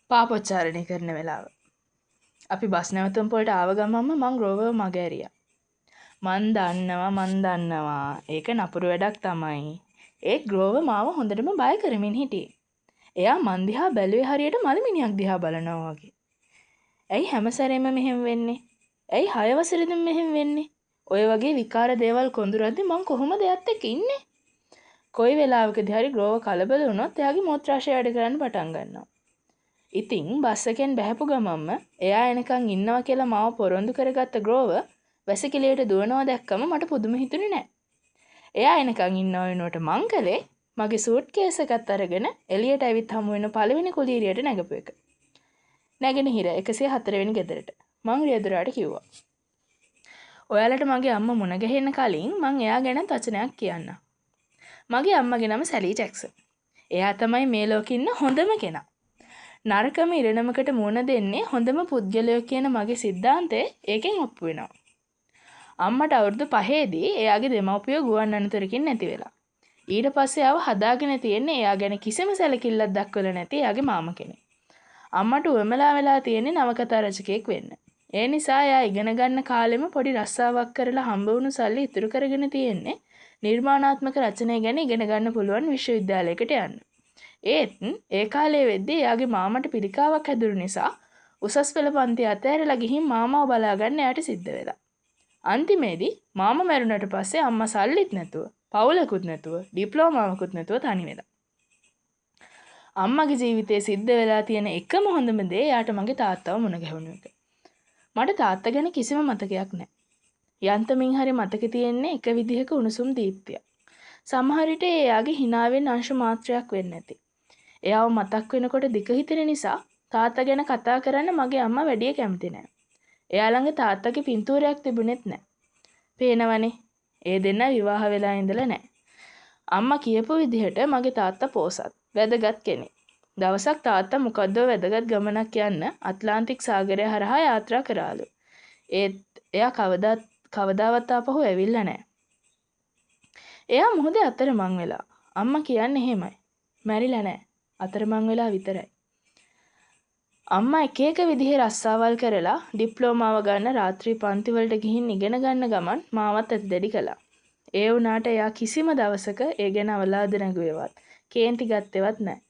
පාපොච්චාරණය කරන වෙලාව. අපි බස් නැවතුම් පොලට ආව ගමන්ම මං ග්‍රෝවර් මගේ ඇරියා. මන් දන්නවා ඒක නපුරු වැඩක් තමයි. ඒත් ග්‍රෝවර් මාව හොඳටම බය කරමින් හිටියේ. එයා මන් දිහා බැලුවේ හරියට මලමිනියක් දිහා බලනවා වගේ. ඇයි හැම සැරේම මෙහෙම වෙන්නේ? ඇයි 6 වසරේදීම මෙහෙම වෙන්නේ? ඔය වගේ විකාර දේවල් කොඳුරද්දි මං කොහොමද එයත් එක්ක ඉන්නේ? කොයි වෙලාවකදී හරි ග්‍රෝවර් කලබල වුණොත් එයාගේ මෝත්‍රාශය වැඩ කරන්න පටන් ගන්නවා. ඉතින් බස් එකෙන් බහැපු ගමන්ම එයා එනකන් ඉන්නවා කියලා මාව පොරොන්දු කරගත්ත ග්‍රෝවර් වැසිකිළියට දුවනවා දැක්කම මට පුදුම හිතුනේ නෑ. එයා එනකන් ඉන්නව වෙනුවට මං කළේ මගේ සූට්කේස් එකත් අරගෙන එළියට ඇවිත් හමු වෙන පළවෙනි කුලීරියට නැගපු එක. නැගෙනහිර 104 වෙනි ගෙදරට. මං රියදුරාට කිව්වා. ඔයාලට මගේ අම්මා මුණ ගැහෙන්න කලින් මං එයා ගැන වචනයක් කියන්නම්. මගේ අම්මගේ නම සැලී ජැක්සන්. එයා තමයි මේ ලෝකෙ ඉන්න හොඳම කෙනා. නරකම ඉරණමකට මුණ දෙන්නේ හොඳම පුද්ගලයෝ කියන මගේ සිද්ධාන්තය ඒකෙන් ඔප්පු වෙනවා. අම්මට අවුරුදු 5ේදී එයාගේ දෙමව්පියෝ ගුවන් අනතුරකින් නැති වෙලා. ඊට පස්සේ ආව හදාගෙන තියෙන්නේ එයා ගැන කිසිම සැලකිල්ලක් දක්වලා නැති එයාගේ මාමා කෙනෙක්. අම්මට උවමලා වෙලා තියෙන්නේ නවකතා රචකයෙක් වෙන්න. ඒ නිසා එයා ඉගෙන ගන්න කාලෙම පොඩි රස්සාවක් කරලා හම්බ වුණු සල්ලි ඉතුරු කරගෙන තියෙන්නේ නිර්මාණාත්මක රචනය ගැන ඉගෙන ගන්න පුළුවන් විශ්වවිද්‍යාලයකට යන්න. ඒත් ඒ කාලේ වෙද්දී එයාගේ මාමට පිළිකාවක් හැදුණු නිසා උසස් පෙළ පන්ති අතහැරලා ගිහින් මාමාව බලාගන්න එයාට සිද්ධ වෙලා. අන්තිමේදී මාමා මැරුණට පස්සේ අම්මා සල්ලිත් නැතුව, පවුලකුත් නැතුව, ඩිප්ලෝමාවකුත් නැතුව තනි වෙලා. අම්මගේ ජීවිතේ සිද්ධ වෙලා තියෙන එකම හොඳම දේ එයාට මගේ තාත්තව මුණ ගැහුණු එක. මට තාත්තා ගැන කිසිම මතකයක් නැහැ. යන්තමින් හරි මතකේ තියෙන්නේ එක විදිහක උණුසුම් දීප්තියක්. සමහර විට එයාගේ හිනාවෙන් අංශ මාත්‍රයක් වෙන්නේ නැති. එයාව මතක් වෙනකොට දික හිතෙන නිසා තාත්තා ගැන කතා කරන්න මගේ අම්මා වැඩිය කැමති නැහැ. එයා ළඟ තාත්තගේ පින්තූරයක් තිබුණෙත් නැහැ. පේනවනේ. ඒ දෙන්න විවාහ වෙලා ඉඳලා නැහැ. අම්මා කියපු විදිහට මගේ තාත්තා පෝසත්, වැදගත් කෙනෙක්. දවසක් තාත්තා මොකද්ද වැදගත් ගමනක් යන්න ඇට්ලාන්ටික් සාගරය හරහා යාත්‍රා කරාලු. ඒත් එයා කවදාවත් ආපහු ඇවිල්ලා නැහැ. එයා මොහොතේ අතරමං වෙලා. අම්මා කියන්නේ එහෙමයි. මැරිලා නැහැ. අතරමං වෙලා විතරයි. අම්මා එක එක විදිහේ රස්සාවල් කරලා ඩිප්ලෝමාව ගන්න රාත්‍රී පන්ති වලට ගිහින් ඉගෙන ගන්න ගමන් මාවත් ඇතිදැඩි කළා. ඒ වුණාට එයා කිසිම දවසක ඒ ගැන අවලාද නැගුවේවත්, කේන්ති ගත්තේවත් නැහැ.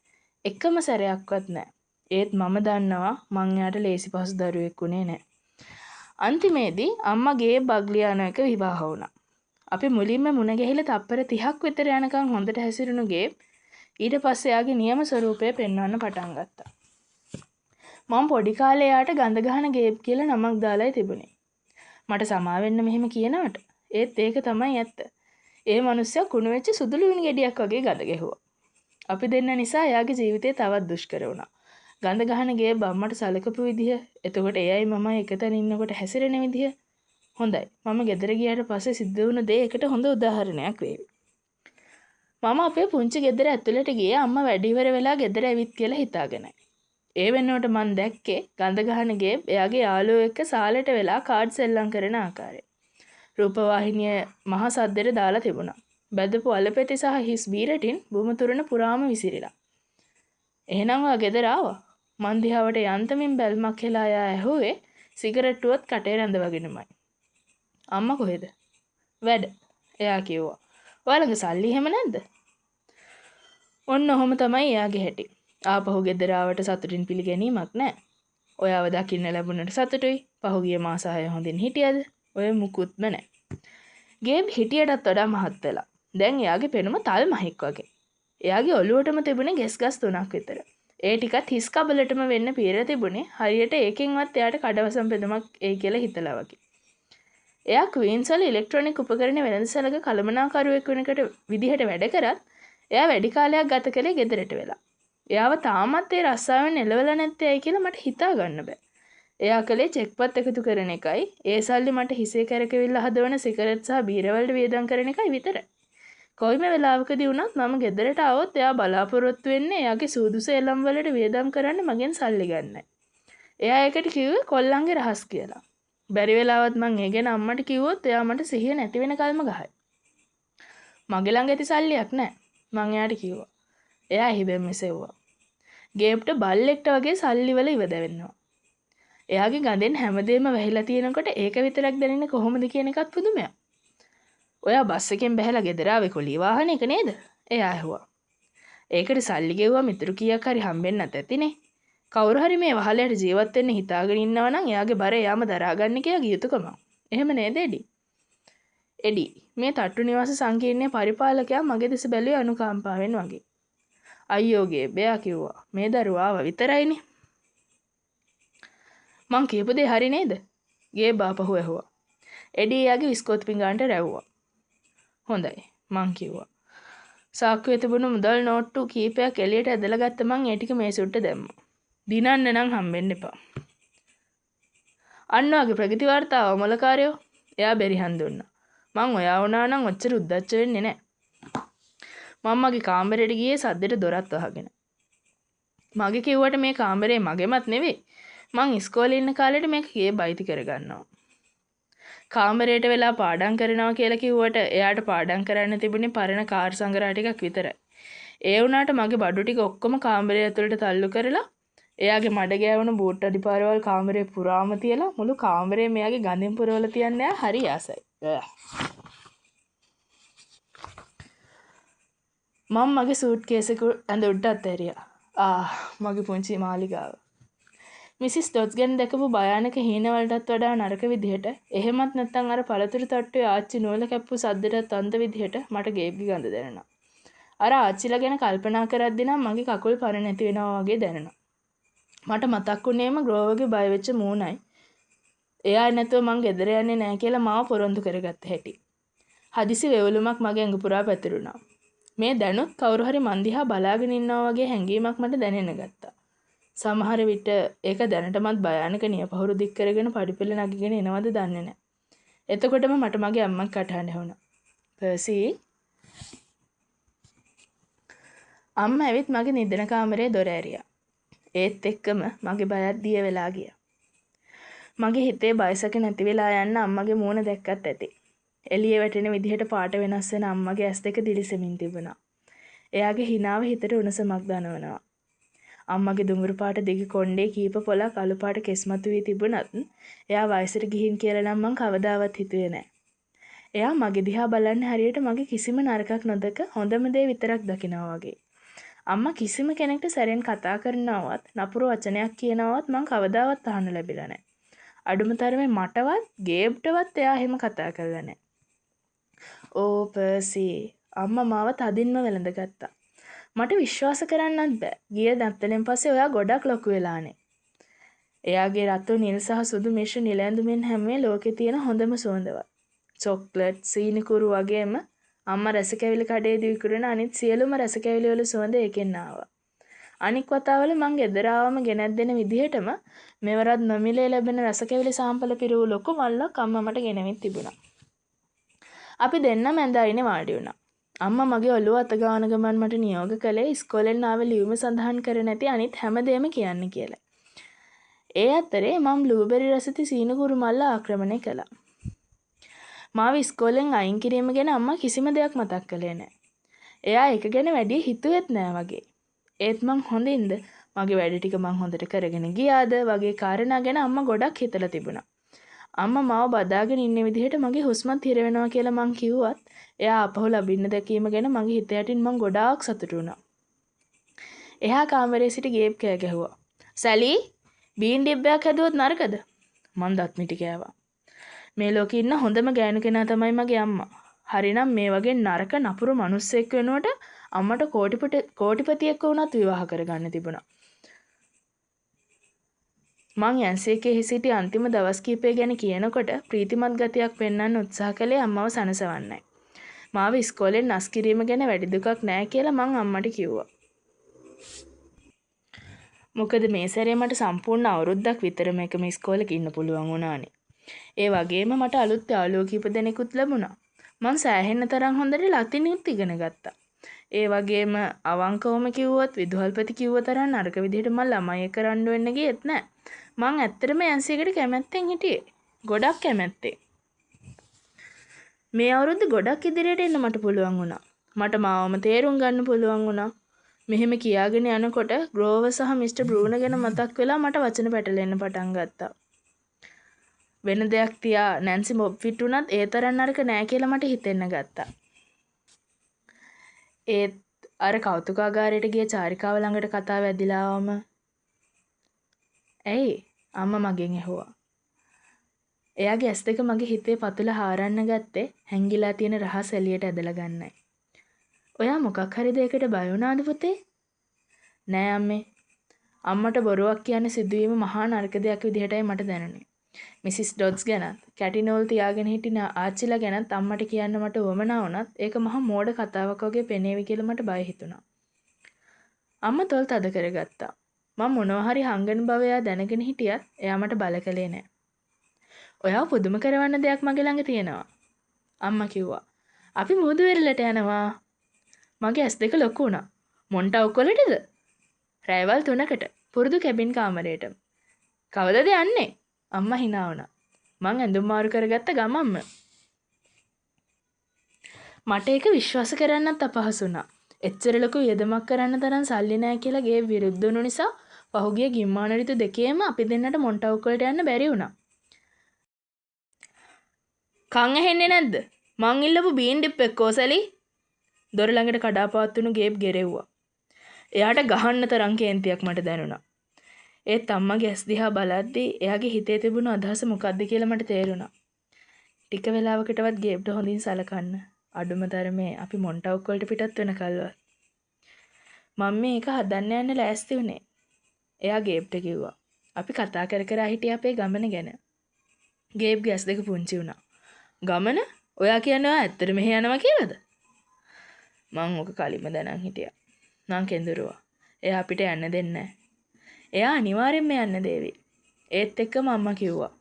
එකම සැරයක්වත් නැහැ. ඒත් මම දන්නවා මං එයාට ලේසි පහසු දරුවෙක් උනේ නැහැ. අන්තිමේදී අම්මගේ බග්ලියානෝ එක විවාහ වුණා. අපි මුලින්ම මුණ ගැහිලා තප්පර 30ක් විතර යනකම් හොඳට හැසිරුණු ගේ ඊට පස්සේ එයාගේ නියම ස්වරූපය පෙන්වන්න පටන් ගත්තා. මම පොඩි කාලේ එයාට ගඳ ගහන ගේබ් කියලා නමක් දාලායි තිබුණේ. මට සමා වෙන්න මෙහෙම කියනවට. ඒත් ඒක තමයි ඇත්ත. ඒ මිනිස්සයා කුණු වෙච්ච සුදු ලුණු ගෙඩියක් වගේ ගඳ ගැහුවා. අපි දෙන්න නිසා එයාගේ ජීවිතේ තවත් දුෂ්කර වුණා. ගඳ ගහන ගේබ් අම්මට සලකපු විදිහ, එතකොට එයයි මමයි එකතැන ඉන්නකොට හැසිරෙන විදිහ හොඳයි. මම ගෙදර ගියාට පස්සේ සිද්ධ වුණ දේ එකට හොඳ උදාහරණයක් වේවි. මම අපේ පුංචි ගෙදර ඇතුළට ගියේ අම්මා වැඩ ඉවර වෙලා ගෙදර ඇවිත් කියලා හිතාගෙනයි. ඒ වෙනුවට මං දැක්කේ ගඳ ගහන ගේබ් එයාගේ යාළුවෝ එක්ක සාලෙට වෙලා කාඩ් සෙල්ලම් කරන ආකාරය. රූපවාහිනිය මහ සද්දෙට දාලා තිබුණා. බැදපු අලපෙති සහ හිස් බීරටින් බුමුතුරන පුරාම විසිරිලා. එහෙනම් වා ගෙදර ආවා. මං දිහාවට යන්තමින් බැල්මක් හෙලා යා ඇහුවේ සිගරට්ටුවත් කටේ රැඳවගෙනමයි. අම්මා කොහෙද? වැඩ. එයා කිව්වා. ඔයාලගේ සල්ලි එහෙම නැද්ද? ඔන්න ඔහොම තමයි එයාගේ හැටි. ආපහු ගෙදර ආවට සතුටින් පිළිගැනීමක් නැහැ. ඔයාව දකින්න ලැබුණට සතුටුයි. පහුගිය මාස 6 හොඳින් හිටියද? ඔය මුකුත්ම නැහැ. ගේබ් හිටියටත් වඩා මහත් වෙලා. දැන් එයාගේ පෙනුම තල් මහෙක් වගේ. එයාගේ ඔළුවටම තිබුණේ ගෙස්ගස් 3ක් විතර. ඒ ටිකත් හිස් කබලටම වෙන්න පීරලා තිබුණේ හරියට ඒකෙන්වත් එයාට කඩවසම් පෙදමක් එයි කියලා හිතලා වගේ. එයා ක්වීන්ස් වල ඉලෙක්ට්‍රොනික උපකරණ වෙළඳසැලක කළමනාකරුවෙක් වෙනකට විදිහට වැඩ කරත් එයා වැඩි කාලයක් ගත කළේ ගෙදරට වෙලා. එයාව තාමත් ඒ රස්සාවෙන් එළවලා නැත්තේ ඇයි කියලා මට හිතා ගන්න බෑ. එයා කලේ චෙක්පත් එකතු කරන එකයි, ඒ සල්ලි මට හිසේ කැරකෙවිල්ල හදවන සිගරට් සහ බීර වලට වියදම් කරන එකයි විතරයි. කොයිම වෙලාවකදී වුණත් මම ගෙදරට ආවොත් එයා බලාපොරොත්තු වෙන්නේ එයාගේ සූදුසු එළම් වලට වියදම් කරන්න මගෙන් සල්ලි ගන්නයි. එයා ඒකට කිව්වේ කොල්ලන්ගේ රහස් කියලා. බැරි වෙලාවත් මං ඒ ගැන අම්මට කිව්වොත් එයා මට සිහිය නැති වෙන කල්ම ගහයි. මගේ ළඟ ඇති සල්ලියක් නැහැ. මං එයාට කිව්වා. එයා හිබෙන් මෙසෙව්වා. ගේප්ට බල්ලෙක්ට වගේ සල්ලි වල ඉවදවෙනවා. එයාගේ ගඳෙන් හැමදේම වැහිලා තියෙනකොට ඒක විතරක් දැනෙන්නේ කොහොමද කියන එකත් පුදුමයක්. ඔයා බස් එකෙන් බැහැලා ගෙදර ආවේ කොලී වාහනයක නේද? එයා ඇහුවා. ඒකට සල්ලි ගෙවුවා මිතුරු කීයක් හරි හම්බෙන්න නැතිනේ. කවුරු හරි මේ වහලයට ජීවත් වෙන්න හිතාගෙන ඉන්නවා නම් එයාගේ බර එයාම දරාගන්න කියලා යුතුයකම. එහෙම නේද එඩි? එඩි මේ තට්ටු නිවාස සංකීර්ණයේ පරිපාලකයා මගේ දෙස බැලුවේ අනුකම්පාවෙන් වගේ. අයියෝ ගේබ්බයා කිව්වා. මේ දරුවා ආව විතරයිනේ. මං කියපු දේ හරි නේද? ගේබ් ආපහු ඇහුවා. එඩි එයාගේ විස්කෝත් පිඟානට රැව්වා. හොඳයි මං කිව්වා. සාක්කුවේ තිබුණු මුදල් නෝට්ටු කීපයක් එළියට ඇදලා ගත්ත මං ඒ ටික මේසෙට දැම්මා. දිනන්න නම් හම්බෙන්න එපා. අන්න වගේ ප්‍රගති වාර්තාව මොලකාරයෝ. එයා බෙරිහන් දුන්නා. මං ඔයා වුණා නම් ඔච්චර උද්දච්ච වෙන්නේ නැහැ. මම්මගේ කාමරේට ගියේ සද්දෙට දොරත් වහගෙන. මගේ කිව්වට මේ කාමරේ මගේමත් නෙවෙයි. මං ඉස්කෝලේ ඉන්න කාලෙට මේක ගේ බයිති කරගන්නවා. කාමරේට වෙලා පාඩම් කරනවා කියලා කිව්වට එයාට පාඩම් කරන්න තිබුණේ පරණ කාර් සංග්‍රහ ටිකක් විතරයි. ඒ වුණාට මගේ බඩු ටික ඔක්කොම කාමරේ ඇතුළට තල්ලු කරලා එයාගේ මඩ ගෑවුණු බූට් අඩිපාරවල් කාමරේ පුරාම තියලා මුළු කාමරේම එයාගේ ගඳින් පුරවලා තියන්න එයා හරි ආසයි. මම මගේ සූට් කේස් එක ඇඳ උඩට අතහැරියා. මගේ පුංචි මාලිගාව. මිසිස් ඩොට්ස් ගැන දැකපු භයානක හීන වලටත් වඩා නරක විදිහට එහෙමත් නැත්නම් අර පළතුරු තට්ටුවේ ආච්චි නූල කැප්පු සද්දටත් අන්ත විදිහට මට ගේබ්ගේ ගඳ දැනෙනවා. අර ආච්චිලා ගැන කල්පනා කරද්දී නම් මගේ කකුල් පර නැති වෙනවා වගේ දැනෙනවා. මට මතක් වුණේම ග්‍රෝවර්ගේ බය වෙච්ච මූණයි. එයා නැතුව මං ගෙදර යන්නේ නැහැ කියලා මාව පොරොන්දු කරගත්ත හැටි. හදිසි වේවුලුමක් මගේ ඇඟ පුරා පැතිරුණා. මේ දැනුත් කවුරු හරි මන් දිහා බලාගෙන ඉන්නවා වගේ හැඟීමක් මට දැනෙන්න ගත්තා. සමහර විට ඒක දැනටමත් භයානක නියපහුරු දික් කරගෙන පඩිපෙළ නගිගෙන එනවද දන්නේ නැහැ. එතකොටම මට මගේ අම්මා කටහඬ ඇහුණා. පර්සි අම්මා ඇවිත් මගේ නිදන කාමරේ දොර ඇරියා. ඒත් එක්කම මගේ බයත් දිය වෙලා ගියා. මගේ හිතේ බයසක නැති වෙලා යන්න අම්මගේ මූණ දැක්කත් ඇති. එළියේ වැටෙන විදිහට පාට වෙනස් වෙන අම්මගේ ඇස් දෙක දිලිසෙමින් තිබුණා. එයාගේ හිනාව හිතට උණුසුමක් දනවනවා. අම්මගේ දුඹුරු පාට දිග කොණ්ඩේ කීප පොලක් අලු පාට කෙස්මතු වී තිබුණත් එයා වයසට ගිහින් කියලා නම් මං කවදාවත් හිතුවේ නැහැ. එයා මගේ දිහා බලන්නේ හරියට මගේ කිසිම නරකක් නොදක හොඳම දේ විතරක් දකිනවා වගේ. අම්මා කිසිම කෙනෙක්ට සැරෙන් කතා කරනවත් නපුරු වචනයක් කියනවත් මං කවදාවත් අහන්න ලැබිලා නැහැ. අඩුම තරමේ මටවත් ගේබ්ටවත් එයා එහෙම කතා කරලා නැහැ. ඕ පර්සි අම්මා මාව තදින්ම වැළඳගත්තා. මට විශ්වාස කරන්නත් බෑ. ගිය නැත්තලෙන් පස්සේ ඔයා ගොඩක් ලොකු වෙලානේ. එයාගේ රතු නිල් සහ සුදු මිශ්‍ර නිල ඇඳුමෙන් හැමේ ලෝකේ තියෙන හොඳම සුවඳවත්. චොක්ලට්, සීනිකුරු වගේම අම්මා රසකැවිලි කඩේදී විකුණන අනිත් සියලුම රසකැවිලි වල සුවඳ ඒකෙන් ආවා. අනික් වතාවල මං ගෙදර ආවම ගෙනත් දෙන විදිහටම මෙවරත් නොමිලේ ලැබෙන රසකැවිලි සාම්පල පිරවු ලොකු මල්ලක් අම්මා මට ගෙනවිත් තිබුණා. අපි දෙන්නම ඇඳායිනේ වාඩි වුණා. අම්මා මගේ ඔළුව අත ගාන ගමන් මට නියෝග කළේ ඉස්කෝලෙන් ආව ලියුම සඳහන් කර නැති අනිත් හැමදේම කියන්න කියලා. ඒ අතරේ මම බ්ලූබෙරි රසති සීනකුරු මල්ල ආක්‍රමණය කළා. මාව ඉස්කෝලෙන් අයින් කිරීම ගැන අම්මා කිසිම දෙයක් මතක් කළේ නැහැ. එයා ඒක ගැන වැඩි හිතුවෙත් නෑ වගේ. ඒත් මං හොඳින්ද මගේ වැඩ ටික මං හොඳට කරගෙන ගියාද වගේ කාරණා ගැන අම්මා ගොඩක් හිතලා තිබුණා. අම්මා මාව බදාගෙන ඉන්න විදිහට මගේ හුස්මත් හිර වෙනවා කියලා මං කිව්වත් එයා ආපහු ලබින්න දැකීම ගැන මගේ හිත යටින් මං ගොඩාක් සතුටු වුණා. එහා කාමරේ සිට ගේබ් කෑ ගැහුවා. "සැලි, බීන් ඩිබ්බයක් හැදුවොත් නරකද?" මං දත් මිටි කෑවා. මේ ලෝකේ ඉන්න හොඳම ගෑනු කෙනා තමයි මගේ අම්මා. හරිනම් මේ වගේ නරක නපුරු මිනිස්සෙක් වෙනුවට අම්මට කෝටිපතියෙක්ව වුණත් විවාහ කරගන්න තිබුණා. මං යන්සේකේ සිටි අන්තිම දවස් කීපය ගැන කියනකොට ප්‍රීතිමත් ගතියක් පෙන්වන්න උත්සාහ කළේ අම්මව සනසවන්නයි. මාව ඉස්කෝලෙන් නැස් කිරීම ගැන වැඩි දුකක් නෑ කියලා මං අම්මට කිව්වා. මොකද මේ සැරේ මට සම්පූර්ණ අවුරුද්දක් විතරම එකම ඉස්කෝලේක ඉන්න පුළුවන් වුණානේ. ඒ වගේම මට අලුත් යාළුවෝ කීප දෙනෙකුත් ලැබුණා. මං සෑහෙන්න තරම් හොඳට ලතිනුත් ඉගෙන ගත්තා. ඒ වගේම අවංකවම කිව්වොත් විදුහල්පති කිව්ව තරම් නරක විදිහට මං ළමයි එක්ක රණ්ඩු වෙන්න ගියෙත් නෑ. මං ඇත්තටම යන්සේකට කැමැත්තෙන් හිටියේ. ගොඩක් කැමැත්තෙන්. මේ අවුරුද්ද ගොඩක් ඉදිරියට එන්න මට පුළුවන් වුණා. මට මාවම තේරුම් ගන්න පුළුවන් වුණා. මෙහෙම කියාගෙන යනකොට ග්‍රෝවර් සහ මිස්ටර් බෲනෝ ගැන මතක් වෙලා මට වචන පැටලෙන්න පටන් ගත්තා. වෙන දෙයක් තියා නැන්සි මොබ්ෆිට් උනත් ඒ තරම් නරක නෑ කියලා මට හිතෙන්න ගත්තා. ඒත් අර කෞතුකාගාරයට ගිය චාරිකාව ළඟට කතාව ඇදිලා ආවම ඇයි අම්මා මගෙන් ඇහුවා. එයාගේ ඇස් දෙක මගේ හිතේ පතුල හාරන්න ගත්තේ හැංගිලා තියෙන රහස් එළියට ඇදලා ගන්නයි. ඔයා මොකක් හරි දෙයකට බය වුණාද පුතේ? නෑ අම්මේ. අම්මට බොරුවක් කියන්නේ සිදුවීම මහා නරක දෙයක් විදිහටයි මට දැනුනේ. මිසිස් ඩොඩ්ස් ගැනත් කැටිනෝල් තියාගෙන හිටින ආච්චිලා ගැනත් අම්මට කියන්න මට උවමනා වුණත් ඒක මහා මෝඩ කතාවක් වගේ පෙනේවි කියලා මට බය හිතුණා. අම්මා තොල් තද කරගත්තා. මම මොනවා හරි හංගන බව එයා දැනගෙන හිටියත් එයා මට බල කළේ නෑ. ඔයාව පුදුම කරවන්න දෙයක් මගේ ළඟ තියෙනවා. අම්මා කිව්වා. අපි මුහුදු වෙරළට යනවා. මගේ ඇස් දෙක ලොකු වුණා. මොන්ටවුක් වලටද? රැයවල් 3කට පුරුදු කැබින් කාමරයට. කවදද යන්නේ? අම්මා hina වුණා. මං ඇඳුම් මාරු කරගත්ත ගමම්ම. මට ඒක විශ්වාස කරන්නත් අපහසු වුණා. එච්චර ලොකු වියදමක් කරන්න තරම් සල්ලි නැහැ කියලා ගේ විරුද්ධ වුණු නිසා පහුගිය ගිම්මාන ඍතු දෙකේම අපි දෙන්නට මොන්ටවුක් වලට යන්න බැරි වුණා. කන් ඇහෙන්නේ නැද්ද? මං ඉල්ලපු බීන් ඩිප් එක්කෝ සැලි. දොර ළඟට කඩාපාත් වුණු ගේබ් ගෙරෙව්වා. එයාට ගහන්න තරම් කේන්තියක් මට දැනුණා. ඒත් අම්මගේ ඇස් දිහා බලද්දී එයාගේ හිතේ තිබුණු අදහස මොකක්ද කියලා මට තේරුණා. ටික වෙලාවකටවත් ගේබ්ට හොඳින් සලකන්න. අඩුම තරමේ අපි මොන්ටවුක් වලට පිටත් වෙනකල්වත්. මම මේක හදන්න යන්න ලෑස්ති වුණේ. එයා ගේබ්ට කිව්වා. අපි කතා කර කර හිටියේ අපේ ගමන ගැන. ගේබ්ගේ ඇස් දෙක පුංචි වුණා. ගමන? ඔයා කියන්නේ ඔයා ඇත්තට මෙහෙ යනවා කියලාද? මං ඔක කලින්ම දැනන් හිටියා. මං කෙඳුරුවා. එයා අපිට යන්න දෙන්නේ නැහැ. එයා අනිවාර්යෙන්ම යන්න දේවි. ඒත් එක්කම අම්මා කිව්වා.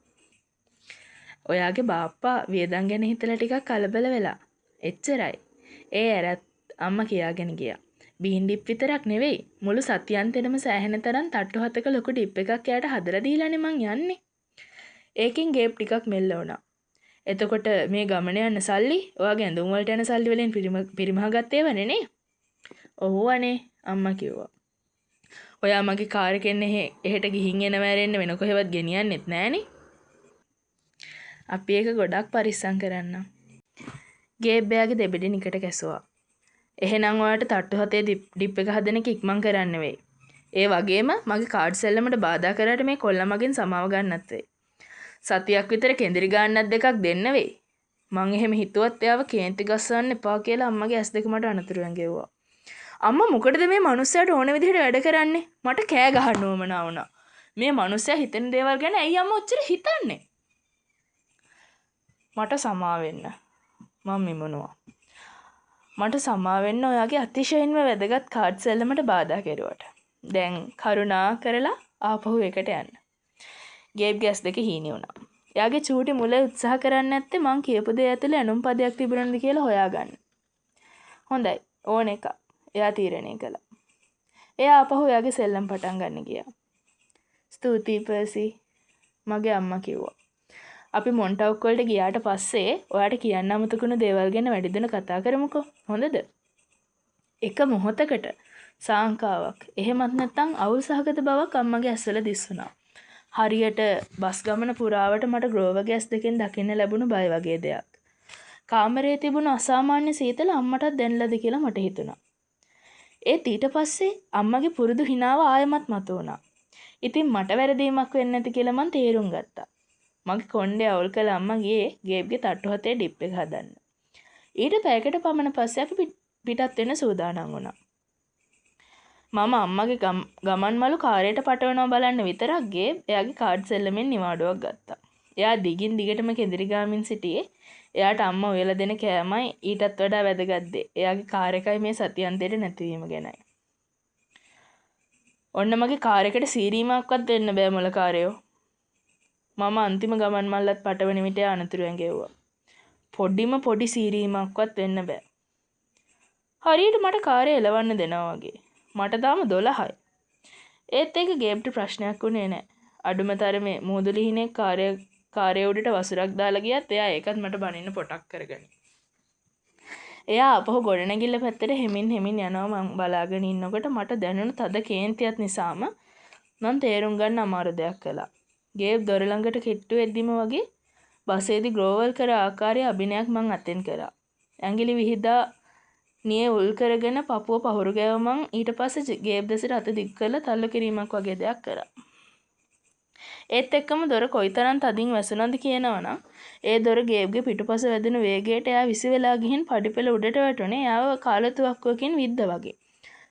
ඔයාගේ බාප්පා වියදම් ගැන හිතලා ටිකක් කලබල වෙලා. එච්චරයි. ඒ ඇරත් අම්මා කියාගෙන ගියා. බීන් ඩිප් විතරක් නෙවෙයි මුළු සතියන්තෙම සෑහෙන තරම් තට්ටු හතක ලොකු ඩිප් එකක් එයාට හදලා දීලානේ මං යන්නේ. ඒකෙන් ගේබ් ටිකක් මෙල්ල වුණා. එතකොට මේ ගමන යන සල්ලි ඔයාගේ ඇඳුම් වලට යන සල්ලි වලින් පිරිමහ ගත්තේ වනේ නේ? ඔව් අනේ අම්මා කිව්වා. ඔයා මගේ කාර් එකෙන් එහෙට ගිහින් එන වැරෙන්න වෙන කොහෙවත් ගෙනියන්නෙත් නෑනේ. අපි ඒක ගොඩක් පරිස්සම් කරන්නම්. ගේබ් එයාගේ දෙබිඩි නිකට කැසුවා. එහෙනම් ඔයාට තට්ටු හතේ ඩිප් එක හදන එක ඉක්මන් කරන්න වෙයි. ඒ වගේම මගේ කාඩ් සෙල්ලමට බාධා කරාට මේ කොල්ලා මගෙන් සමාව ගන්නත් වෙයි. සතියක් විතර කෙඳිරි ගන්නත් දෙකක් දෙන්න වෙයි. මං එහෙම හිතුවත් එයාව කේන්ති ගස්සන්න එපා කියලා අම්මගේ ඇස් දෙක මට අනතුරුවෙන් ගෙව්වා. අම්මා මොකටද මේ මිනිස්සයාට ඕන විදිහට වැඩ කරන්නේ? මට කෑ ගහන්න ඕමනා වුණා. මේ මිනිස්සයා හිතෙන දේවල් ගැන ඇයි අම්මා ඔච්චර හිතන්නේ? මට සමා වෙන්න. මම මිමුණුවා. මට සමා වෙන්න ඔයාගේ අතිශයින්ම වැදගත් කාඩ් සෙල්ලමට බාධා කෙරුවට. දැන් කරුණා කරලා ආපහු එකට යන්න. ගේබ් ගෑස් දෙක හීනි වුණා. එයාගේ චූටි මුල උත්සාහ කරන්නේ නැත්තේ මං කියපු දේ ඇතුලේ ඇනුම් පදයක් තිබුණාද කියලා හොයාගන්න. හොඳයි ඕන එකක්. එයා තීරණය කළා. එයා ආපහු එයාගේ සෙල්ලම් පටන් ගන්න ගියා. ස්තුතියි පර්සි. මගේ අම්මා කිව්වා. අපි මොන්ටවුක් වලට ගියාට පස්සේ ඔයාට කියන්න අමතකුණු දේවල් ගැන වැඩි දින කතා කරමුකෝ. හොඳද? එක මොහොතකට සාංකාවක් එහෙමත් නැත්නම් අවුල් සහගත බවක් අම්මගේ ඇස්වල දිස්සුණා. හරියට බස් ගමන පුරාවට මට ග්‍රෝවර්ගේ ඇස් දෙකෙන් දකින්න ලැබුණු බය වගේ දෙයක්. කාමරයේ තිබුණු අසාමාන්‍ය සීතල අම්මටත් දැනලාද කියලා මට හිතුණා. ඒත් ඊට පස්සේ අම්මගේ පුරුදු හිනාව ආයෙමත් මතුවුණා. ඉතින් මට වැරදීමක් වෙන්නේ නැති කියලා මං තේරුම් ගත්තා. මගේ කොණ්ඩේ අවුල් කළ අම්මා ගියේ ගේබ්ගේ තට්ටු හතේ ඩිප් එක හදන්න. ඊට පැයකට පමණ පස්සේ අපි පිටත් වෙන්න සූදානම් වුණා. මම අම්මගේ ගමන් මලු කාරයට පටවනවා බලන්න විතරක් ගේබ් එයාගේ කාඩ් සෙල්ලමෙන් නිවාඩුවක් ගත්තා. එයා දිගින් දිගටම කෙඳිරි ගාමින් සිටියේ. එයාට අම්මා උයලා දෙන කෑමයි ඊටත් වඩා වැදගත් දේ. එයාගේ කාර් එකයි මේ සතියන්තයට නැතිවීම ගැනයි. ඔන්න මගේ කාර් එකට සීරීමක්වත් දෙන්න බෑ මොලකාරයෝ. මම අන්තිම ගමන් මල්ලත් පටවන විට අනතුරුවෙන් ගෙව්වා. පොඩි සීරීමක්වත් වෙන්න බෑ. හරියට මට කාර්යය එලවන්න දෙනවා වගේ. මට තාම 12යි. ඒත් ඒක ගේබ්ට ප්‍රශ්නයක් වුණේ නැහැ. අඩුම තරමේ මූදුලිහිනේ කාර්යය උඩට වසුරක් දාලා ගියත් එයා ඒකත් මට බනින්න පොටක් කරගනි. එයා අපහු ගොඩනැගිල්ල පැත්තට හෙමින් යනවා. මං බලාගෙන ඉන්නකොට මට දැනුණු තද කේන්තියක් නිසාම මං තේරුම් ගන්න අමාරු දෙයක් කළා. ගේබ් දොර ළඟට කිට්ටු වෙද්දිම වගේ බසේදී ග්‍රෝවල් කර ආකාරයේ අභිනයක් මං අතෙන් කරා. ඇඟිලි විහිදා නිය උල් කරගෙන පපුව පහුරු ගැවමන් ඊට පස්සේ ගේබ් දෙසට අත දික් කරලා තල්ලු කිරීමක් වගේ දෙයක් කරා. ඒත් එක්කම දොර කොයිතරම් තදින් වැසුණාද කියනවනම් ඒ දොර ගේබ්ගේ පිටුපස වැදුණු වේගයට එයා විසි වෙලා ගිහින් පඩිපෙළ උඩට වැටුනේ එයාව කාලතුවක්කුවකින් විද්ද වගේ.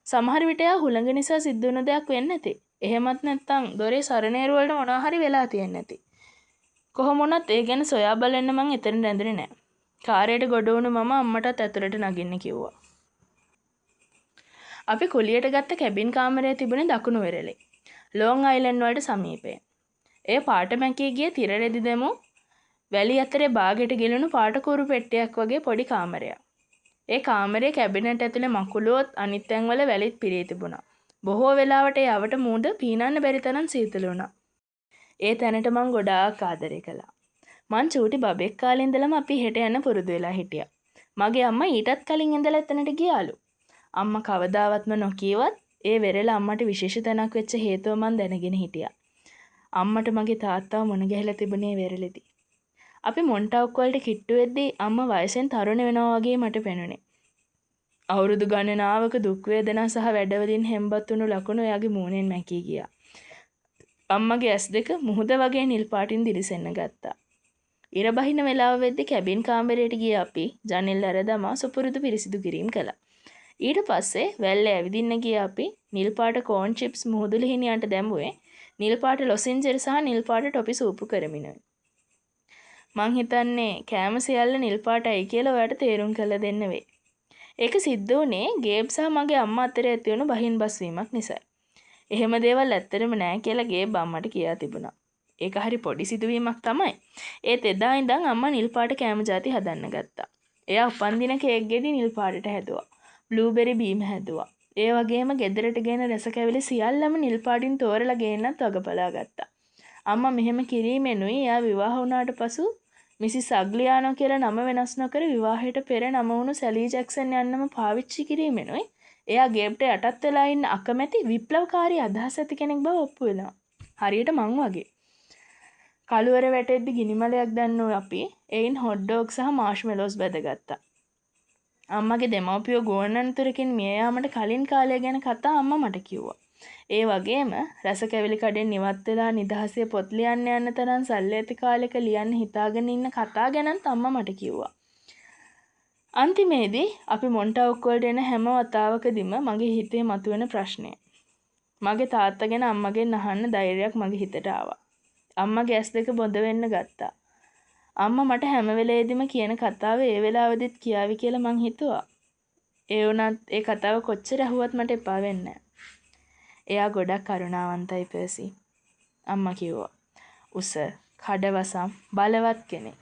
සමහර විට එයා හුළඟ නිසා සිද්ධ වුණ දෙයක් වෙන්න ඇති. එහෙමත් නැත්නම් දොරේ සරණේරු වලට මොනවා හරි වෙලා තියෙන්න ඇති. කොහොම වුණත් ඒ ගැන සොයා බලන්න මං එතන රැඳුනේ නැහැ. කාර්යයට ගොඩ වුණු මම අම්මටත් ඇතුළට නගින්න කිව්වා. අපි කුලියට ගත්ත කැබින් කාමරය තිබුණේ දකුණු වෙරළේ. ලොන් අයිලන්ඩ් වලට සමීපේ. ඒ පාට මැකී ගිය තිර රෙදි දෙමු වැලි අතරේ බාගෙට ගිලුණු පාටකූරු පෙට්ටියක් වගේ පොඩි කාමරයක්. ඒ කාමරයේ කැබිනට් ඇතුලේ මකුලුවොත් අනිත් තැන්වල වැලිත් පිරී තිබුණා. බොහෝ වෙලාවට ඒ අවට මූද පීනන්න බැරි තරම් සීතල වුණා. ඒ තැනට මං ගොඩාක් ආදරය කළා. මං චූටි බබෙක් කාලේ ඉඳලම අපි හෙට යන්න පුරුදු වෙලා හිටියා. මගේ අම්මා ඊටත් කලින් ඉඳලා එතනට ගියාලු. අම්මා කවදාවත්ම නොකියවත් ඒ වෙරළ අම්මට විශේෂ තැනක් වෙච්ච හේතුව මං දැනගෙන හිටියා. අම්මට මගේ තාත්තාව මුණ ගැහිලා තිබුණේ වෙරළෙදි. අපි මොන්ටාවුක් වලට කිට්ටු වෙද්දී අම්මා වයසෙන් තරුණ වෙනවා වගේ මට පෙනුනේ. අවුරුදු ගණනාවක දුක් වේදනා සහ වැඩවලින් හෙම්බත් වුණු ලකුණු එයාගේ මූණෙන් මැකී ගියා. අම්මගේ ඇස් දෙක මුහුද වගේ නිල් පාටින් දිලිසෙන්න ගත්තා. ඉර බහින වෙලාව වෙද්දී කැබින් කාමරයට ගිය අපි ජනෙල් ඇර දමා සුපුරුදු පිරිසිදු කිරීම කළා. ඊට පස්සේ වැල්ලේ ඇවිදින්න ගිය අපි නිල් පාට කෝන් චිප්ස් මුහුදුල හිනියන්ට දැම්බුවේ නිල් පාට ලොසින්ජර් සහ නිල් පාට ටොපි සූපු කරමිනුයි. මං හිතන්නේ කෑම සියල්ල නිල් පාටයි කියලා ඔයාලට තේරුම් කරලා දෙන්න වෙයි. ඒක සිද්ධ වුණේ ගේබ් සහ මගේ අම්මා අතර ඇති වුණු බහින් බස් වීමක් නිසායි. එහෙම දේවල් ඇත්තටම නෑ කියලා ගේබ් අම්මට කියා තිබුණා. ඒක හරි පොඩි සිදුවීමක් තමයි. ඒත් එදා ඉඳන් අම්මා නිල් පාට කෑම ಜಾති හදන්න ගත්තා. එයා උපන්දින කේක් ගෙඩි නිල් පාටට හැදුවා. බ්ලූබෙරි බීම හැදුවා. ඒ වගේම ගෙදරට ගෙන රස කැවිලි සියල්ලම නිල් පාටින් තෝරලා ගේන්නත් වගබලා ගත්තා. අම්මා මෙහෙම කිරීමෙනුයි එයා විවාහ වුණාට පසු මිසිස් අග්ලියානෝ කියලා නම වෙනස් නොකර විවාහයට පෙර නම වුණු සැලී ජැක්සන් යන්නම පාවිච්චි කිරීමෙනුයි එයා ගේබ්ට යටත් වෙලා ඉන්න අකමැති විප්ලවකාරී අදහස් ඇති කෙනෙක් බව ඔප්පු වෙනවා. හරියට මං වගේ. කළුවර වැටෙද්දි ගිනිමලයක් දැන්නෝ අපි එයින් හොට් ඩොග් සහ මාෂ්මෙලෝස් බැදගත්තා. අම්මගේ දෙමව්පියෝ ගුවන්විදුලිකින් මිය යාමට කලින් කාලය ගැන කතා අම්මා මට කිව්වා. ඒ වගේම රස කැවිලි කඩෙන් ඉවත් වෙලා නිදහසේ පොත් ලියන්න යන තරම් සල්ලි ඇති කාලෙක ලියන්න හිතාගෙන ඉන්න කතා ගැනත් අම්මා මට කිව්වා. අන්තිමේදී අපි මොන්ටාවුක් වලට එන හැම වතාවකදීම මගේ හිතේ මතුවෙන ප්‍රශ්නය. මගේ තාත්තා ගැන අම්මගෙන් අහන්න ධෛර්යයක් මගේ හිතට ආවා. අම්මගේ ඇස් දෙක බොඳ වෙන්න ගත්තා. අම්මා මට හැම වෙලේදීම කියන කතාව ඒ වෙලාවෙදිත් කියාවි කියලා මං හිතුවා. ඒ වුණත් ඒ කතාව කොච්චර ඇහුවත් මට එපා වෙන්නේ නැහැ. එයා ගොඩක් කරුණාවන්තයි පර්සි. අම්මා කිව්වා. උස, කඩවසම්, බලවත් කෙනෙක්.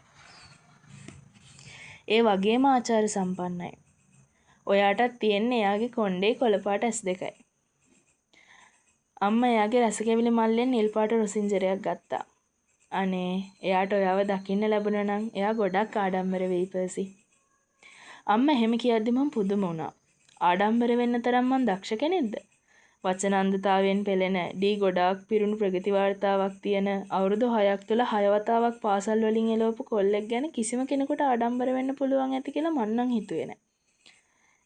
ඒ වගේම ආචාර සම්පන්නයි. ඔයාටත් තියෙන්නේ එයාගේ කොණ්ඩේ කොළපාට ඇස් දෙකයි. අම්මා එයාගේ රසකැවිලි මල්ලෙන් නිල් පාට රොසින්ජරයක් ගත්තා. අනේ එයාට ඔයාව දකින්න ලැබුණා නම් එයා ගොඩක් ආඩම්බර වෙයි පර්සි. අම්මා එහෙම කියද්දි මම පුදුම වුණා. ආඩම්බර වෙන්න තරම් මං දක්ෂ කෙනෙක්ද? වචනන්දතාවයෙන් පෙළෙන ඩී ගොඩාක් පිරුණු ප්‍රගති වාර්තාවක් තියෙන අවුරුදු 6ක් තුළ 6 වතාවක් පාසල් වලින් එළවපු කොල්ලෙක් ගැන කිසිම කෙනෙකුට ආඩම්බර වෙන්න පුළුවන් ඇති කියලා මං නම් හිතුවේ නෑ.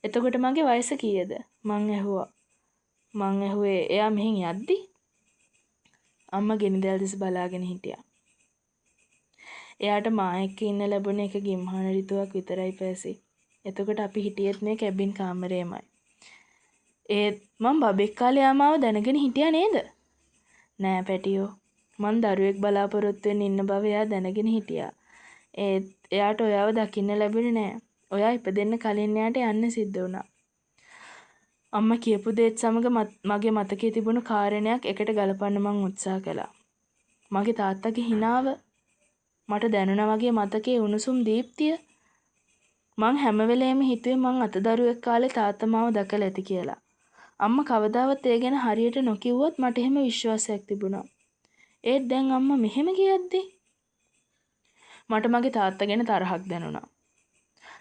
එතකොට මගේ වයස කීයද? මං ඇහුවේ එයා මෙහෙන් යද්දි? අම්මා ගෙනිදැල් දෙස බලාගෙන හිටියා. එයාට මා එක්ක ඉන්න ලැබුණ එක ගිම්හාන රිතුවක් විතරයි පර්සි. එතකොට අපි හිටියෙත් මේ කැබින් කාමරේමයි. ඒත් මං බබෙක් කාලේ ආමාව දැනගෙන හිටියා නේද? නෑ පැටියෝ. මං දරුවෙක් බලාපොරොත්තු වෙන්න ඉන්න බව එයා දැනගෙන හිටියා. ඒත් එයාට ඔයාව දකින්න ලැබුණේ නෑ. ඔයා ඉපදෙන්න කලින් එයාට යන්න සිද්ධ වුණා. අම්මා කියපු දේත් සමග මගේ මතකයේ තිබුණු කාරණයක් එකට ගලපන්න මං උත්සාහ කළා. මගේ තාත්තගේ හිනාව මට දැනුණා වගේ මතකයේ උණුසුම් දීප්තිය. මං හැම වෙලේම හිතුවේ මං අතදරුවෙක් කාලේ තාත්තා මාව දැකලා ඇති කියලා. අම්මා කවදාවත් ඒ ගැන හරියට නොකිව්වොත් මට එහෙම විශ්වාසයක් තිබුණා. ඒත් දැන් අම්මා මෙහෙම කියද්දි මට මගේ තාත්තා ගැන තරහක් දැනුණා.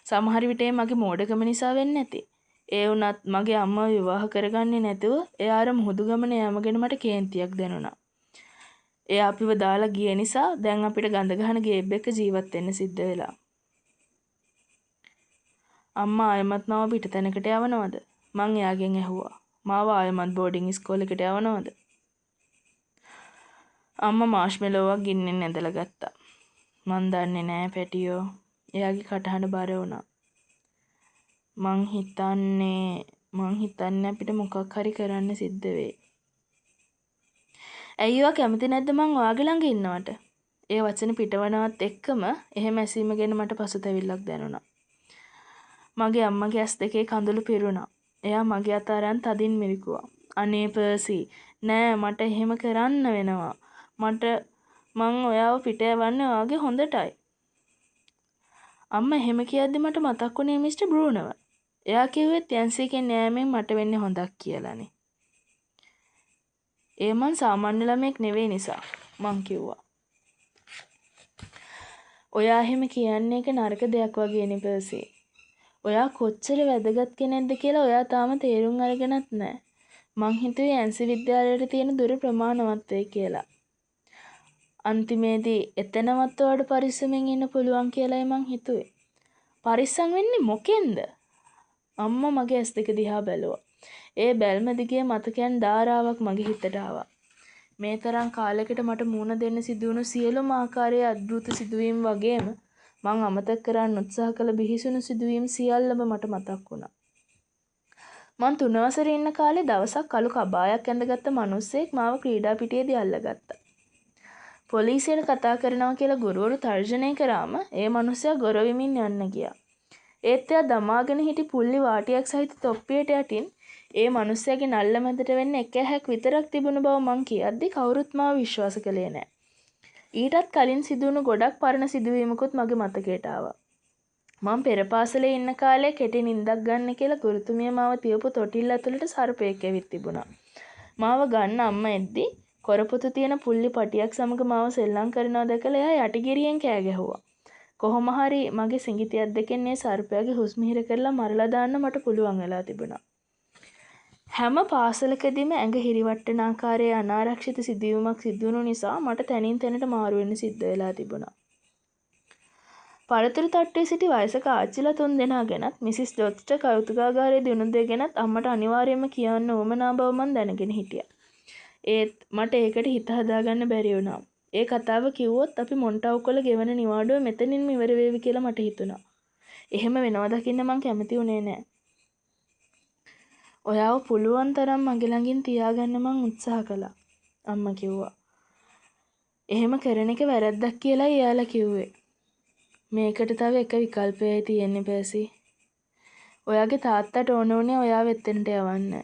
සමහර විට මගේ මෝඩකම නිසා වෙන්නේ නැති. ඒ වුණත් මගේ අම්මා විවාහ කරගන්නේ නැතුව එයා අර මුහුදු ගමන යාම ගැන මට කේන්තියක් දැනුණා. එයා අපිව දාලා ගිය නිසා දැන් අපිට ගඳ ගහන ගේබ් එක ජීවත් වෙන්න සිද්ධ වෙලා. අම්මා ආයමත් මාව පිටතැනකට යවනවද? මං එයාගෙන් ඇහුවා. මාව ආයමත් බෝඩින් ඉස්කෝලේකට යවනවද? අම්මා මාෂ්මෙලෝවක් ගින්නෙන් ඇදලා ගත්තා. මං දන්නේ නෑ පැටියෝ. එයාගේ කටහඬ බර වුණා. මං හිතන්නේ අපිට මොකක් හරි කරන්න සිද්ධ වෙයි. ඇයිවා කැමති නැද්ද මං ඔයාගේ ළඟ ඉන්නවට? ඒ වචන පිටවනවත් එක්කම එහෙම ඇසීම ගැන මට පසුතැවිල්ලක් දැනුණා. මගේ අම්මගේ ඇස් දෙකේ කඳුළු පිරුණා. එයා මගේ අත අරන් තදින් මිරිකුවා. අනේ පර්සි, නෑ මට එහෙම කරන්න වෙනවා. මං ඔයාව පිට යවන්නේ ඔයාගේ හොඳටයි. අම්මා එහෙම කියද්දි මට මතක් වුණේ මිස්ටර් බෲනව. එයා කිව්වේ යැන්සිගෙන් යෑමෙන් මට වෙන්නේ හොඳක් කියලානේ. ඒ මං සාමාන්‍ය ළමෙක් නෙවෙයි නිසා මං කිව්වා. ඔයා එහෙම කියන්නේ එක නරක දෙයක් වගේනේ පර්සි. ඔයා කොච්චර වැදගත් කෙනෙක්ද කියලා ඔයා තාම තේරුම් අරගෙනත් නැහැ. මං හිතුවේ යැන්සි විද්‍යාලයට තියෙන දුර ප්‍රමාණවත් වෙයි කියලා. අන්තිමේදී එතනවත් ඔයාලට පරිස්සමෙන් ඉන්න පුළුවන් කියලායි මං හිතුවේ. පරිස්සම් වෙන්නේ මොකෙන්ද? අම්මා මගේ ඇස් දෙක දිහා බැලුවා. ඒ බැල්ම දිගේ මතකයන් ධාරාවක් මගේ හිතට ආවා. මේ තරම් කාලයකට මට මුණ දෙන්න සිදුවුණු සියලුම ආකාරයේ අద్భుත සිදුවීම් වගේම මං අමතක කරන්න උත්සාහ කළ බිහිසුණු සිදුවීම් සියල්ලම මට මතක් වුණා. මං 3 වසරේ ඉන්න කාලේ දවසක් කළු කබායක් ඇඳගත්ත මිනිස්සෙක් මාව ක්‍රීඩා පිටියේදී අල්ලගත්තා. පොලිසියට කතා කරනවා කියලා ගුරුවරු තර්ජනය කරාම ඒ මිනිස්සයා ගොරවිමින් යන්න ගියා. ඒත් එයා දමාගෙන හිටි පුල්ලි වාටියක් සහිත තොප්පියට යටින් ඒ මිනිස්සයාගේ නල්ල මැදට වෙන්න එක හැක් විතරක් තිබුණ බව මං කියද්දි කවුරුත් මාව විශ්වාස කළේ නැහැ. ඊටත් කලින් සිදුවුණු ගොඩක් පරණ සිදුවීමකුත් මගේ මතකයට ආවා. මම පෙර පාසලේ ඉන්න කාලේ කෙටි නිින්දක් ගන්න කියලා ගුරුතුමිය මාව තියපු තොටිල්ල ඇතුළට සර්පයෙක් ඇවිත් තිබුණා. මාව ගන්න අම්මා එද්දි කොරපොතු තියෙන පුල්ලි පටියක් සමග මාව සෙල්ලම් කරනවා දැකලා එයා යටිගිරියෙන් කෑ ගැහුවා. කොහොම හරි මගේ සිඟිතියක් දෙකෙන් මේ සර්පයාගේ හුස්ම හිර කරලා මරලා දාන්න මට පුළුවන් වෙලා තිබුණා. හැම පාසලකදීම ඇඟ හිරිවට්ටන ආකාරයේ අනාරක්ෂිත සිදුවීමක් සිදු වුණු නිසා මට තනින් තැනට මාරු වෙන්න සිද්ධ වෙලා තිබුණා. පළතුරු තට්ටුවේ සිටි වයසක ආච්චිලා 3 දෙනා ගැනත් මිසිස් ඩොත්ස්ට කෞතුකාගාරයේ දිනු දෙය ගැනත් අම්මට අනිවාර්යයෙන්ම කියන්න ඕමනා බව මන් දැනගෙන හිටියා. ඒත් මට ඒකට හිත හදාගන්න බැරි වුණා. ඒ කතාව කිව්වොත් අපි මොන්ටවුකොල ගෙවන නිවාඩුව මෙතනින්ම ඉවර වේවි කියලා මට හිතුණා. එහෙම වෙනවා දකින්න මං කැමති උනේ නැහැ. ඔයාව පුළුවන් තරම් මගේ ළඟින් තියාගන්න මං උත්සාහ කළා. අම්මා කිව්වා. එහෙම කරන එක වැරද්දක් කියලා එයාලා කිව්වේ. මේකට තව එක විකල්පයයි තියෙන්නේ පර්සි. ඔයාගේ තාත්තට ඕන උනේ ඔයාව එතනට යවන්න.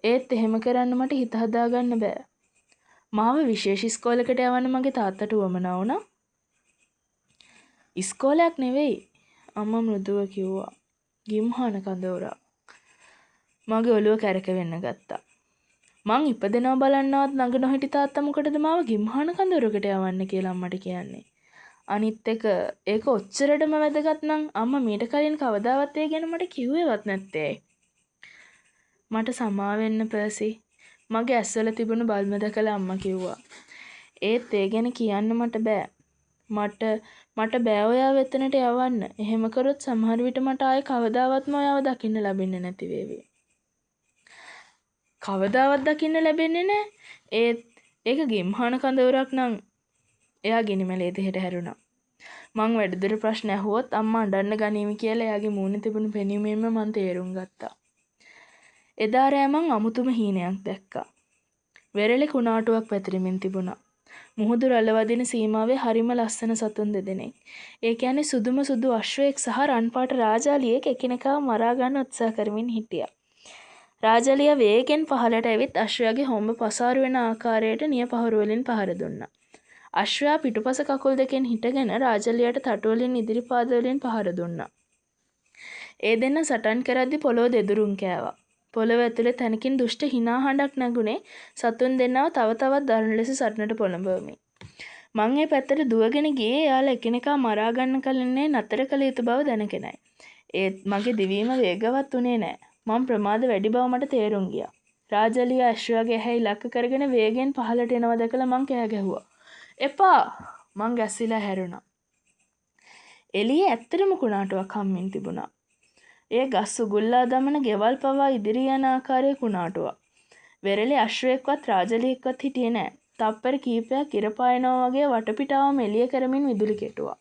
ඒත් එහෙම කරන්න මට හිත හදාගන්න බෑ. මාව විශේෂ ඉස්කෝලේකට යවන්න මගේ තාත්තට උවමනා වුණා. ඉස්කෝලයක් නෙවෙයි, අම්මා මෘදුව කිව්වා. ගිම්හාන කඳවුරක්. මගේ ඔළුව කැරකෙන්න ගත්තා. මං ඉපදෙනවා බලන්නවත් ළඟ නොහිටි තාත්තා මොකටද මාව ගිම්හාන කඳවුරකට යවන්න කියලා අම්මට කියන්නේ. අනිත් එක ඒක ඔච්චරටම වැදගත් නම් අම්මා මීට කලින් කවදාවත් ඒ ගැන මට කිව්වේවත් නැත්තේ. මට සමා වෙන්න පර්සි. මගේ ඇස්වල තිබුණු බල්ම දැකලා අම්මා කිව්වා. ඒත් ඒ ගැන කියන්න මට බෑ. මට බෑ ඔයාව එතනට යවන්න. එහෙම කරොත් සමහර විට මට ආයේ කවදාවත්ම ඔයාව දකින්න ලැබෙන්නේ නැති වේවි. කවදාවත් දකින්න ලැබෙන්නේ නැහැ. ඒක ගිම්හාන කඳවුරක් නම් එයා ගිනිමැලේ දෙහෙට හැරුණා. මං වැඩිදුර ප්‍රශ්න ඇහුවොත් අම්මා අඬන්න ගනීවි කියලා එයාගේ මූණේ තිබුණු පෙනීමෙන්ම මං තේරුම් ගත්තා. එදා රෑ මං අමුතුම හීනයක් දැක්කා. වෙරළේ කුණාටුවක් පැතිරෙමින් තිබුණා. මුහුදු රළ වදින සීමාවේ හරිම ලස්සන සතුන් දෙදෙනෙක්. ඒ කියන්නේ සුදුම සුදු අශ්වයෙක් සහ රන්පාට රාජාලියෙක් එකිනෙකාව මරා ගන්න උත්සාහ කරමින් හිටියා. රාජාලියා වේගෙන් පහළට ඇවිත් අශ්වයාගේ හොම්බ පසාරු වෙන ආකාරයට නියපහුරු වලින් පහර දුන්නා. අශ්වයා පිටුපස කකුල් දෙකෙන් හිටගෙන රාජාලියාට තටු වලින් ඉදිරි පාද වලින් පහර දුන්නා. ඒ දෙන්න සටන් කරද්දි පොළොව දෙදුරුම් කෑවා. පොළොව ඇතුලේ තනකින් දුෂ්ට hina හඬක් නැගුණේ සතුන් දෙන්නව තව තවත් දරුණු ලෙස සටනට පොළඹවමින්. මං ඒ පැත්තට දුවගෙන ගියේ එයාලා එකිනෙකා මරා ගන්න කලින්නේ නතර කළ යුතු බව දැනගෙනයි. ඒත් මගේ දිවීම වේගවත් උනේ නෑ. මං ප්‍රමාද වැඩි බව මට තේරුම් ගියා. රාජලිය ඇශ්වයාගේ ඇහැ ඉලක්ක කරගෙන වේගෙන් පහළට එනවා දැකලා මං කෑ ගැහුවා. "එපා!" මං ගැස්සිලා හැරුණා. එළියේ ඇත්තටම කුණාටුවක් හම්මින් තිබුණා. ඒ ගස් උගුල්ලා දමන ගෙවල් පවා ඉදිරි යන ආකාරයේ කුණාටුවක්. වෙරළේ අශ්වයෙක්වත් රාජලියෙක්වත් හිටියේ නෑ. තප්පර කීපයක් ඉර පායනවා වගේ වටපිටාවම එළිය කරමින් විදුලි කෙටුවා.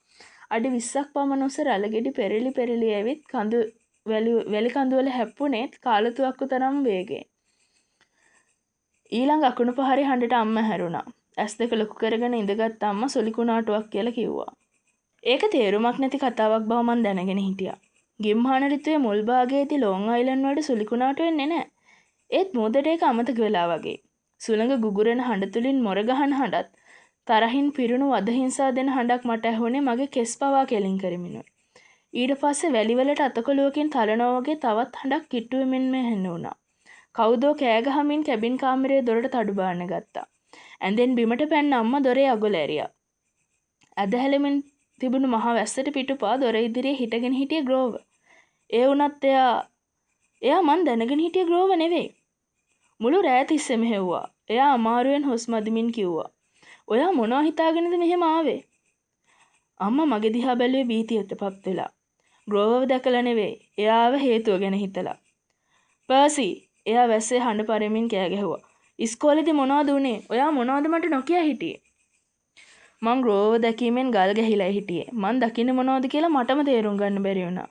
අඩි 20ක් පමණ උස රළගෙඩි පෙරලි පෙරලි ඇවිත් වැලි කඳුවල හැප්පුණේත් කාලතුවක්කු තරම් වේගයෙන්. ඊළඟ අකුණු පහරේ හඬට අම්මා හැරුණා. ඇස් දෙක ලොකු කරගෙන ඉඳගත් අම්මා සොලි කුණාටුවක් කියලා කිව්වා. ඒක තේරුමක් නැති කතාවක් බව මං දැනගෙන හිටියා. ගිම්හාන ඍතුවේ මුල් භාගයේදී ලොන් අයිලන්ඩ් වල සොලි කුණාටු වෙන්නේ නැහැ. ඒත් මොහොතට ඒක අමතක වෙලා වගේ. සුළඟ ගුගුරෙන හඬ තුලින් මොර ගහන හඬත් තරහින් පිරුණු වද හිංසා දෙන හඬක් මට ඇහුනේ මගේ කෙස් පවා කෙලින් කරමිනුයි. ඊට පස්සේ වැලිවලට අතකොළුවකින් තලනවා වගේ තවත් හඬක් කිට්ටු වෙමින්ම ඇහෙන්න වුණා. කවුදෝ කෑ ගහමින් කැබින් කාමරයේ දොරට තඩු බාන්න ගත්තා. ඇඳෙන් බිමට පැන්න අම්මා දොරේ අගොල ඇරියා. ඇදහැලෙමින් තිබුණු මහ වැස්සට පිටුපා දොර ඉදිරියේ හිටගෙන හිටියේ ග්‍රෝව. ඒ වුණත් එයා මන් දැනගෙන හිටිය ග්‍රෝව නෙවෙයි. මුළු රෑ තිස්සෙම හෙව්වා. එයා අමාරුවෙන් හුස්ම අදිමින් කිව්වා. "ඔයා මොනවා හිතාගෙනද මෙහෙම ආවේ?" අම්මා මගේ දිහා බැලුවේ බීතියටපත් වෙලා. ග්‍රෝවව දැකලා නෙවෙයි. එයාව හේතුව ගැන හිතලා. "පර්සි!" එයා වැස්සේ හඬ පරමින් කෑ ගැහුවා. "ඉස්කෝලේදී මොනවද උනේ? ඔයා මොනවද මට නොකිය හිටියේ?" මං ග්‍රෝවව දැකීමෙන් ගල් ගැහිලා හිටියේ. මං දකින්නේ මොනවද කියලා මටම තේරුම් ගන්න බැරි වුණා.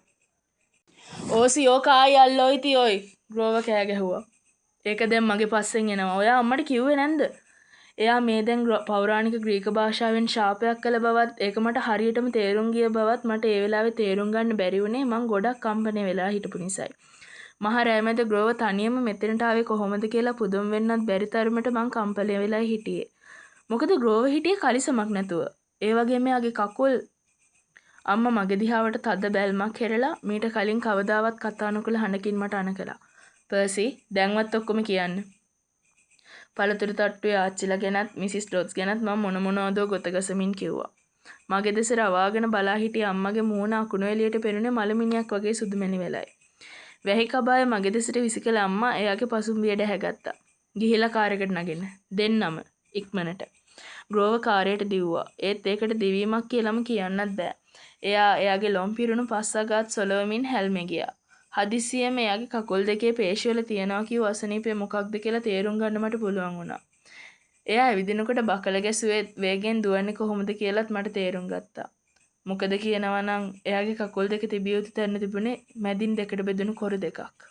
"ඕසි ඕක ආයි අල්ලෝයි තියෝයි!" ග්‍රෝව කෑ ගැහුවා. "ඒක දැන් මගේ පස්සෙන් එනවා. ඔයා අම්මට කිව්වේ නැන්ද?" එයා මේ දැන් පෞරාණික ග්‍රීක භාෂාවෙන් ශාපයක් කළ බවත් ඒක මට හරියටම තේරුම් ගිය බවත් මට ඒ වෙලාවේ තේරුම් ගන්න බැරි වුණේ මං ගොඩක් කම්පණය වෙලා හිටපු නිසායි. මහ රෑමැද ග්‍රෝව තනියම මෙතනට ආවේ කොහොමද කියලා පුදුම වෙන්නත් බැරි තරමට මං කම්පණය වෙලා හිටියේ. මොකද ග්‍රෝව හිටියේ කලිසමක් නැතුව. ඒ වගේම එයාගේ කකුල් අම්මා මගේ දිහාවට තද බැල්මක් හැරලා මීට කලින් කවදාවත් කතා නොකළ හඬකින් මට අණ කළා. "පර්සි, දැන්වත් ඔක්කොම කියන්න." පළතුරු තට්ටුවේ ආච්චිලා ගැනත් මිසිස් ඩොඩ්ස් ගැනත් මම මොනවදෝ ගොතගසමින් කිව්වා. මගේ දෙස රවාගෙන බලා හිටිය අම්මගේ මූණ අකුණු එළියට පෙනුනේ මලමිණියක් වගේ සුදුමැණි වෙලයි. වැහි කබාය මගේ දෙසට විසිකල අම්මා එයාගේ පසුම්බියට හැගත්තා. "ගිහිලා කාර් එකට නගින්න. දෙන්නම ඉක්මනට." ග්‍රෝව කාර්යයට දිව්වා. ඒත් ඒකට දිවීමක් කියලාම කියන්නත් බෑ. එයාගේ ලොම් පිරුණු පස් අගාත් සොලවමින් හැල්මේ ගියා. හදිසියෙම එයාගේ කකුල් දෙකේ පේශිවල තියනවා කිව්ව අසනීපය මොකක්ද කියලා තේරුම් ගන්න මට පුළුවන් වුණා. එයා ඇවිදිනකොට බකල ගැසුවේ වේගෙන් දුවන්නේ කොහොමද කියලාත් මට තේරුම් ගත්තා. මොකද කියනවා නම් එයාගේ කකුල් දෙක තිබිය යුතු තැන තිබුණේ මැදින් දෙකට බෙදුණු කොරු දෙකක්.